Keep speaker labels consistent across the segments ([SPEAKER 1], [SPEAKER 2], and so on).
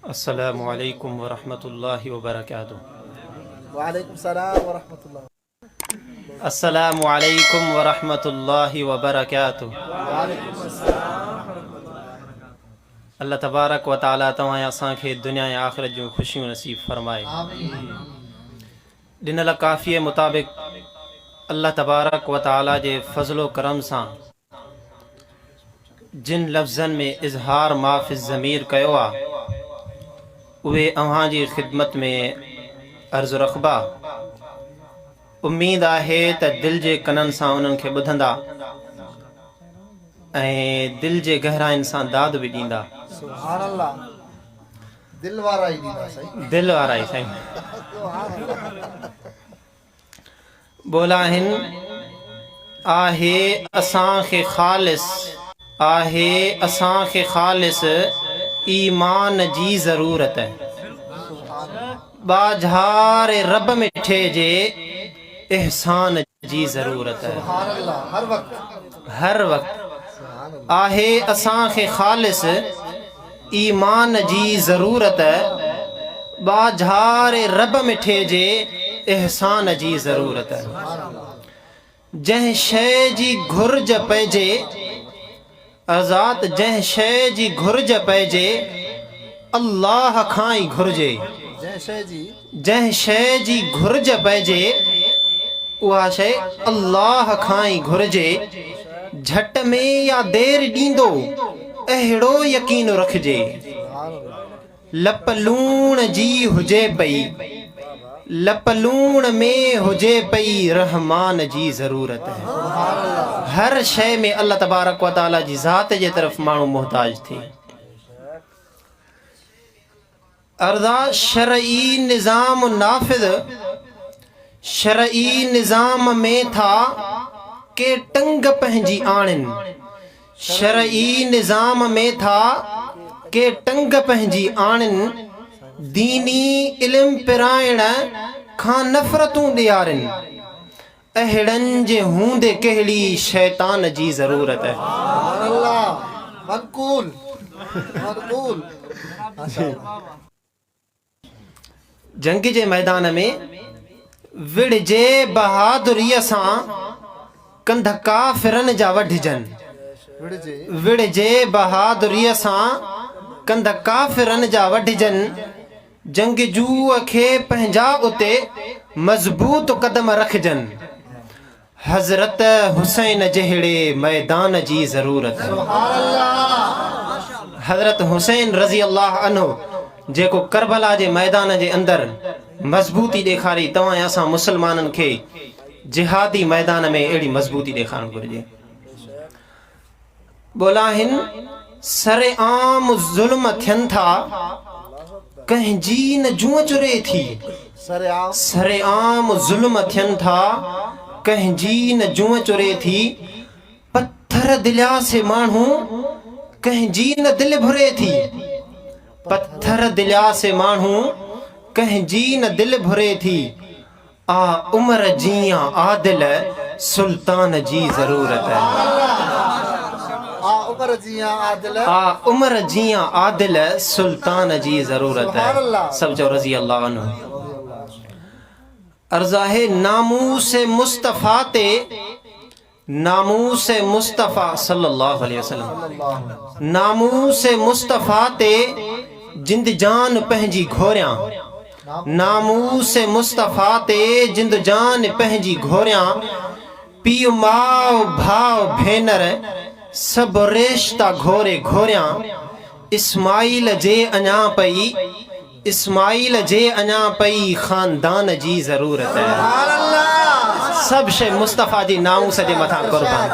[SPEAKER 1] अस्सलामु अलैकुम वरहमतुल्लाहि वबरकातुहू।
[SPEAKER 2] वालेकुम सलाम व रहमतुल्लाह।
[SPEAKER 1] अस्सलामु अलैकुम वरहमतुल्लाहि वबरकातुहू। अल्लाह तबारक व तआला तव्हां असांखे दुनिया ऐं आख़िरत जूं ख़ुशियूं नसीब फरमाए। ॾिनल काफ़ीअ मुताबिक़ अल्लाह तबारक व तआला जे फ़ज़्लो करम सां जिन लफ़्ज़नि में इज़हार माफ़िज़ ज़मीर कयो आहे उहे अव्हां जी ख़िदमत में अर्ज़ु रखबा। उम्मीद आहे त दिल जे कननि सां उन्हनि खे ॿुधंदा ऐं दिल जे गहराइनि सां दाद बि ॾींदा।
[SPEAKER 2] सुभान अल्लाह। दिल वारा ई ॾींदा साईं।
[SPEAKER 1] दिल वारा ई साईं। बोला आहिनि आहे असांखे ख़ालिस ईमान जी ज़रूरत है। बाझार रब मिठे जे एहसान जी ज़रूरत है।
[SPEAKER 2] सुभान अल्लाह।
[SPEAKER 1] हर वक्त आहे असांखे ख़ालिस ईमान जी ज़रूरत है। बाझार रब मिठे जे एहसान जी ज़रूरत है। जंहिं शइ जी घुर्ज पइजे आज़ाद, जंहिं शइ जी घुर्ज पइजे अल्लाह खां ई घुर्जे। जंहिं शइ जी घुर्ज पइजे उहा शइ अल्लाह खां ई घुर्जे। झट में या देर ॾींदो अहिड़ो यकीन रखिजे। लप लूण जी हुजे पई, लप लूण में हुजे पई रहमान जी ज़रूरत है। हर शइ में अल्लाह तबारक व तआला जी ज़ात जे तरफ़ माण्हू मोहताज थिए। अर्ज़ा शरई निज़ाम नाफ़िज़, शरई निज़ाम में था के टंग पंहिंजी आणिन। शरई निज़ाम में था के टंग पंहिंजी आणिन। दीनी इल्म पिराइण खां नफ़रतूं ॾियारिन। अहिड़नि जे हूंदे कहिड़ी शैतान जी ज़रूरत है। जंग जे मैदान में विड़जे बहादुरीअ सां कंध काफ़िरनि जा वढिजनि। विड़जे बहादुरीअ सां कंध काफ़िरनि जा वढिजनि। जंगजूअ खे पंहिंजा उते मज़बूत कदम रखजनि। हज़रत हुसैन जहिड़े मैदान जी ज़रूरत है। हज़रत हुसैन रज़ी अल्लाह अन्हु जेको करबला जे मैदान जे अंदरि मज़बूती ॾेखारी, तव्हां असां मुसलमाननि खे जिहादी मैदान में अहिड़ी मज़बूती ॾेखारणु घुरिजे। बोला आहिनि सरेआम ज़ुल्म थियनि था कंहिंजी न जूअ चुरे थी। सरेआम ज़ुल्म थियनि था कंहिंजी न जूअ चुरे थी। पत्थर दिलिया से माण्हू कंहिंजी न दिलि भुरे थी। पत्थर दिलिया से माण्हू कंहिंजी न दिलि भुरे थी। आ उमर जियां आदिल सुल्तान जी ज़रूरत है। आ उमर जियां आदिल सुल्तान जी ज़रूरत है। सब जो रज़ी अल्लाह अन्हु। अर्ज़ा है नामूस मुस्तफ़ा ते, नामूस मुस्तफ़ा सल्लल्लाहु अलैहि वसल्लम, नामूस मुस्तफ़ा ते जिंद जान पंहिंजी घोरियां। नामूस मुस्तफ़ा ते जिंद जान पंहिंजी घोरियां। पीउ माउ भाउ भेनर सब रिश्ता घोरे घोरियां। इस्माइल जे अञा पई, इस्माइल जे अञा पई ख़ानदान जी ज़रूरत है। सब शइ मुस्तफ़ा जी नामूस जे मथां क़ुर्बान।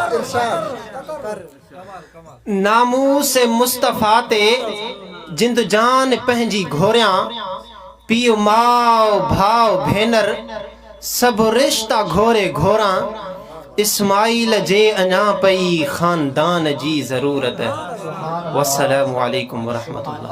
[SPEAKER 1] नामूस मुस्तफ़ा ते जिंद जान पंहिंजी घोरियां। पीउ माउ भाउ भेनर सब रिश्ता घोरे घोरां। इस्माइल जे अञा पई ख़ानदान जी ज़रूरत है। वस्सलामु अलैकुम वरहमतुल्लाह।